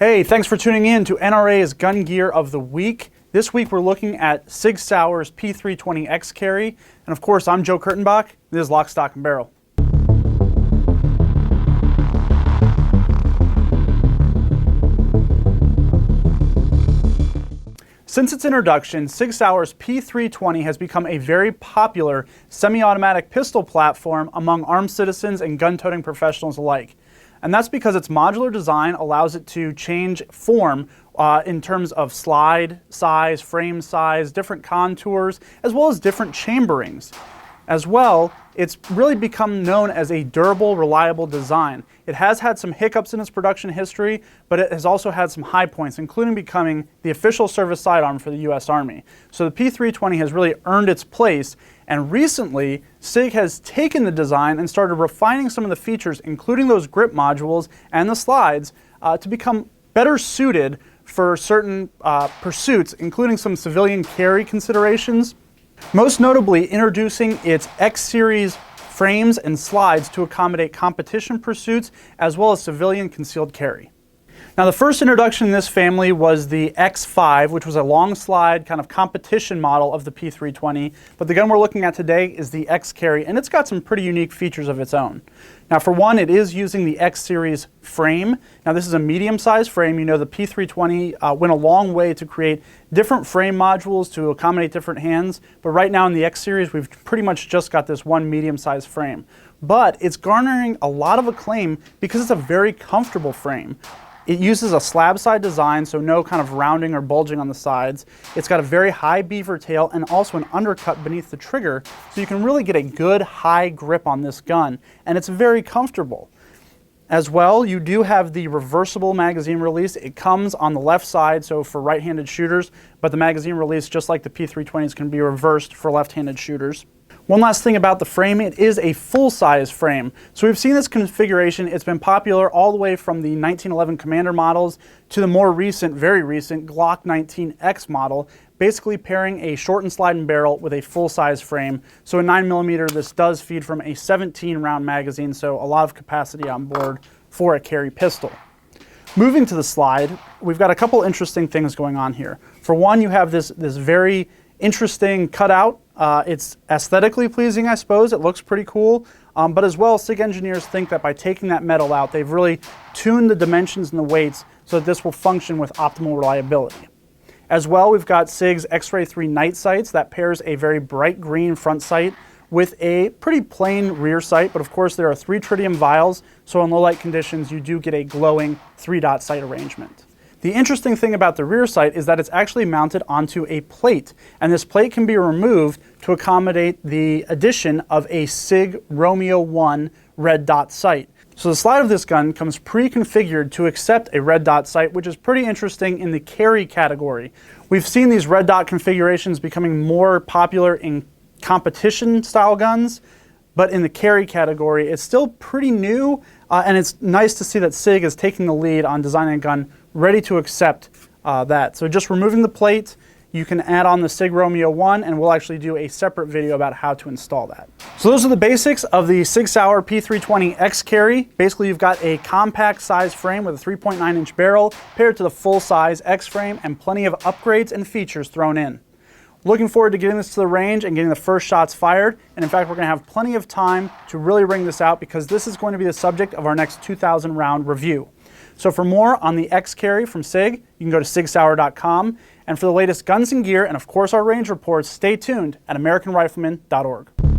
Hey, thanks for tuning in to NRA's Gun Gear of the Week. This week we're looking at SIG Sauer's P320 X-Carry, and of course I'm Joe Kurtenbach. This is Lock, Stock, and Barrel. Since its introduction, SIG Sauer's P320 has become a very popular semi-automatic pistol platform among armed citizens and gun-toting professionals alike. And that's because its modular design allows it to change form in terms of slide size, frame size, different contours, as well as different chamberings. As well, it's really become known as a durable, reliable design. It has had some hiccups in its production history, but it has also had some high points, including becoming the official service sidearm for the U.S. Army. So the P320 has really earned its place, and recently, SIG has taken the design and started refining some of the features, including those grip modules and the slides, to become better suited for certain pursuits, including some civilian carry considerations. Most notably, introducing its X-Series frames and slides to accommodate competition pursuits as well as civilian concealed carry. Now, the first introduction in this family was the X5, which was a long slide kind of competition model of the P320, but the gun we're looking at today is the X-Carry, and it's got some pretty unique features of its own. Now, for one, it is using the X-Series frame. Now, this is a medium-sized frame. You know, the P320 went a long way to create different frame modules to accommodate different hands, but right now in the X-Series, we've pretty much just got this one medium-sized frame. But it's garnering a lot of acclaim because it's a very comfortable frame. It uses a slab side design, so no kind of rounding or bulging on the sides. It's got a very high beaver tail and also an undercut beneath the trigger, so you can really get a good high grip on this gun, and it's very comfortable. As well, you do have the reversible magazine release. It comes on the left side, so for right-handed shooters, but the magazine release, just like the P320s, can be reversed for left-handed shooters. One last thing about the frame, it is a full-size frame. So we've seen this configuration. It's been popular all the way from the 1911 Commander models to the more recent, very recent Glock 19X model, basically pairing a shortened slide and barrel with a full-size frame. So a 9mm, this does feed from a 17-round magazine, so a lot of capacity on board for a carry pistol. Moving to the slide, we've got a couple interesting things going on here. For one, you have this very interesting cutout. It's aesthetically pleasing, I suppose. It looks pretty cool. But as well, SIG engineers think that by taking that metal out, they've really tuned the dimensions and the weights so that this will function with optimal reliability. As well, we've got SIG's X-Ray 3 night sights that pairs a very bright green front sight with a pretty plain rear sight, but of course there are 3 tritium vials, so in low light conditions you do get a glowing 3-dot sight arrangement. The interesting thing about the rear sight is that it's actually mounted onto a plate, and this plate can be removed to accommodate the addition of a SIG Romeo 1 red dot sight. So the slide of this gun comes pre-configured to accept a red dot sight, which is pretty interesting in the carry category. We've seen these red dot configurations becoming more popular in competition style guns, but in the carry category, it's still pretty new, and it's nice to see that SIG is taking the lead on designing a gun ready to accept that. So just removing the plate, you can add on the SIG Romeo 1, and we'll actually do a separate video about how to install that. So those are the basics of the SIG Sauer P320 X-Carry. Basically, you've got a compact size frame with a 3.9-inch barrel paired to the full-size X-frame and plenty of upgrades and features thrown in. Looking forward to getting this to the range and getting the first shots fired. And in fact, we're going to have plenty of time to really ring this out because this is going to be the subject of our next 2,000 round review. So for more on the X-Carry from SIG, you can go to sigsauer.com. And for the latest guns and gear and of course our range reports, stay tuned at AmericanRifleman.org.